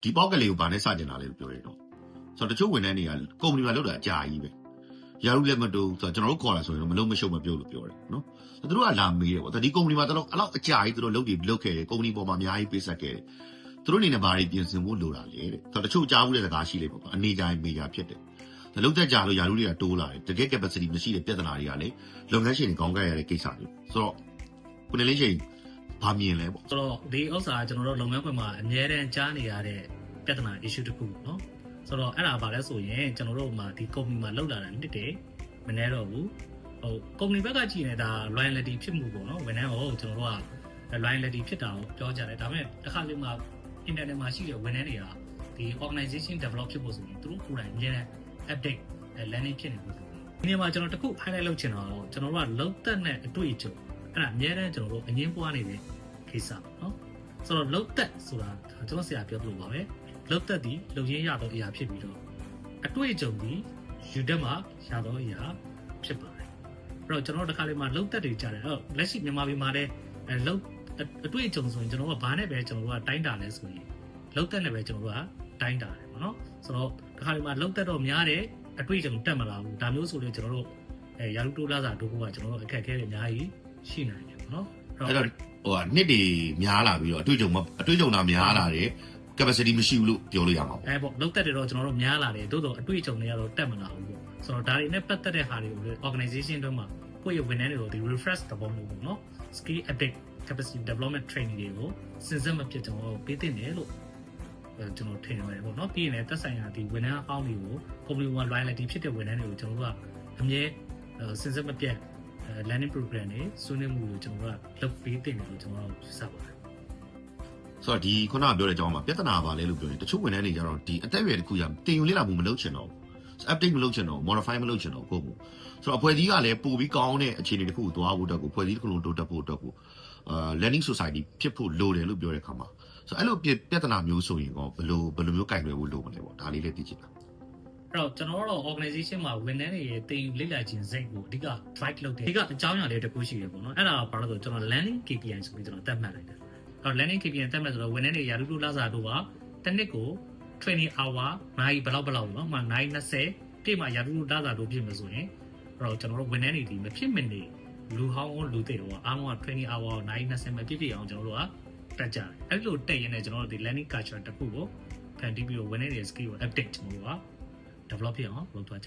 ဒီပေါက်ကလေးကိုဗာနဲ့စတင်လာလေလို့ပြောရတော့ဆိုတော့တချို့ဝန်ထမ်းတွေကကုမ္ပဏီမှာလုပ်တာအကြာကြီးပဲရာထူးလက်မတူဆိုတော့ကျွန်တော်တို့ခေါ်တာဆိုရင်တော့မလုံးမရှုပ်မပြုတ်လို့ပြောတယ်နော်သူတို့ကလာမေးတယ်ပေါ့ဒီကုမ္ပဏီမှာတော့အဲ့လောက်အကြာကြီးသူတို့လုပ်ခဲ့တယ်ကုမ္ပဏီပေါ်မှာအများကြီးပေးဆက်ခဲ့တယ်သူတို့အနေနဲ့ဘာတွေပြင်ဆင်ဖို့လိုတာလဲတဲ့ဆိုတော့တချို့ကြားဘူးတဲ့စကားရှိလေပေါ့အနေကြိုင်မေဂျာဖြစ်တယ်လုံးသက်ကြလို့ရာထူးတွေကတိုးလာတယ်တကယ် capacity မရှိတဲ့ပြဿနာတွေကလည်းလုပ်ငန်းရှင်တွေကောင်းကြရတဲ့ကိစ္စတွေဆိုတော့ခုနေလေးချိန်ဘာမြင်လဲပေါ့ဆိုတော့ဒီဥစ္စာကျွန်တော်တို့လုပ်ငန်းခွင်မှာအများတန်းကြားနေရတဲ့ပြဿနာ issue တစ်ခုနော်ဆိုတော့အဲ့ဒါဘာလဲဆိုရင်ကျွန်တော်တို့မှာဒီ company မှာလောက်လာတာတစ်တည်းမနေတော့ဘူးcompany ဘက်ကကြည့်နေတာ loyalty ဖြစ်မှုပေါ့နော်ဝန်ထမ်းကိုကျွန်တော်တို့က loyalty ဖြစ်တာကိုပြောကြတယ်ဒါပေမဲ့တစ်ခါလေမှာ internet မှာရှိတဲ့ဝန်ထမ်းတွေကဒီ organization develop ဖြစ်ဖို့ဆိုရင်သူတို့ကိုယ်တိုင်အများ update learning ဖြစ်နေဖို့ဒီနေ့မှာကျွန်တော်တခု highlight လုပ်ချင်တာတော့ကျွန်တော်တို့ကလုံသက်နဲ့အတွေ့အကြုံအဲ့ဒါအများတန်းကျွန်တော်တို့အငင်းပွားနေတဲ့ကိစ္စနော်ဆိုတော့လုံသက်ဆိုတာကျွန်တော်ဆရာပြောသလိုပါပဲလုံသက်ဒီလုံရင်းရတော့အရာဖြစ်ပြီးတော့အတွေ့အကြုံဒီယူတက်မှာရတော့အရာဖြစ်ပါတယ်အဲ့တော့ကျွန်တော်တို့တစ်ခါလေးမှာလုံသက်တွေကြားတယ်လက်ရှိမြန်မာပြည်မှာလည်းလုံအတွေ့အကြုံဆိုရင်ကျွန်တော်တို့ကဘာနဲ့ပဲကျွန်တော်တို့ကတိုင်းတာလဲဆိုရင်လုံသက်နဲ့ပဲကျွန်တော်တို့ကတိုင်းတာတယ်ပေါ့နော်ဆိုတော့တစ်ခါလေးမှာလုံသက်တော့များတယ်အတွေ့အကြုံတက်မလာဘူးဒါမျိုးဆိုရင်ကျွန်တော်တို့ရာထူးတိုးလာစာတို့ကကျွန်တော်တို့အခက်အခဲတွေအများကြီးရှိနိုင်တယ်ပေါ့နော်အဲ့တော့နှစ်တွေများလာပြီးတော့အတွေ့အကြုံတာများလာတယ် capacity မရှိဘူးလို့ပြောလို့ရမှာပေါ့ပေါ့လုံသက်တွေတော့ကျွန်တော်တို့များလာတယ်သို့တော့အတွေ့အကြုံတွေကတော့တက်မလာဘူးပေါ့ဆိုတော့ဒါတွေနဲ့ပတ်သက်တဲ့ဟာတွေကို organization တွေမှာကိုယ့်ရဲ့ဝန်ထမ်းတွေကိုဒီ refresh သဘောမျိုးပေါ့နော် skill update capacity development training တွေကိုစဉ်ဆက်မဖြစ်ကျွန်တော်တို့ပေးသင့်တယ်လို့ကျွန်တော်ထင်ပါတယ်ပေါ့နော်ပြီးရင်လည်းသက်ဆိုင်ရာဒီဝန်ထမ်းအပေါင်းတွေကို company one loyalty ဖြစ်တဲ့ဝန်ထမ်းတွေကိုကျွန်တော်တို့ကအမြဲစဉ်ဆက်မပြတ်learning program တွေဆွေးနွေးမှုကိုကျွန်တော်တို့ကလုပ်ပေးတင်တယ်လို့ကျွန်တော်တို့ယူဆပါတယ်ဆိုတော့ဒီခုနကပြောတဲ့အကြောင်းမှာပြဿနာပါလဲလို့ပြောရင်တချို့ဝန်ထမ်းတွေကျတော့ဒီအသက်အရွယ်တစ်ခုရတင်ယူလေ့လာမှုမလုပ်ချင်တော့ဘူး update မလုပ်ချင်တော့ modify မလုပ်ချင်တော့ကိုယ့်ကိုဆိုတော့အဖွဲ့အစည်းကလည်းပို့ပြီးကောင်းတဲ့အခြေအနေတစ်ခုကိုသွားဖို့အတွက်ကိုအဖွဲ့အစည်းတစ်ခုလုံးတိုးတက်ဖို့အတွက်ကိုlearning society ဖြစ်ဖို့လိုတယ်လို့ပြောတဲ့အခါမှာဆိုတော့အဲ့လိုပြဿနာမျိုးဆိုရင်ကောဘယ်လိုမျိုးကင်တွယ်ဖို့လိုမလဲပေါ့ဒါလေးလည်းသိချင်တာအဲ့တော့ကျွန်တော်တို့ organization မှာဝန်ထမ်းတွေရဲ့တင်ယူလေ့လာခြင်းစိတ်ကိုအဓိက drive လုပ်တယ်အဓိကအကြောင်းအရာလေးတစ်ခုရှိတယ်ပေါ့နော်အဲ့ဒါဘာလို့ဆိုကျွန်တော် learning KPI ဆိုပြီးကျွန်တော်သတ်မှတ်လိုက်တယ်အဲ့တော့ learning KPI သတ်မှတ်ဆိုတော့ဝန်ထမ်းတွေရာထူးတိုးလာစာတို့ကတစ်နှစ်ကို training hour နိုင်ဘယ်လောက်နော်မှနိုင်20တိမှရာထူးတိုးလာစာတို့ဖြစ်မှာဆိုရင်အဲ့တော့ကျွန်တော်တို့ဝန်ထမ်းတွေဒီမဖြစ်မနေလူဟောင်းလူတွေတော့အားလုံးက training hour နိုင်20မပြည့်အောင်ကျွန်တော်တို့ကတက်ကြတယ်အဲ့လိုတက်ရင်လည်းကျွန်တော်တို့ဒီ learning culture တစ်ခုကိုဖန်တီးပြီးတော့ဝန်ထမ်းတွေ skill ကို update ကျွန်တော်တို့ကdevelop ဖြစ်အောင်လုပ်သွားကြ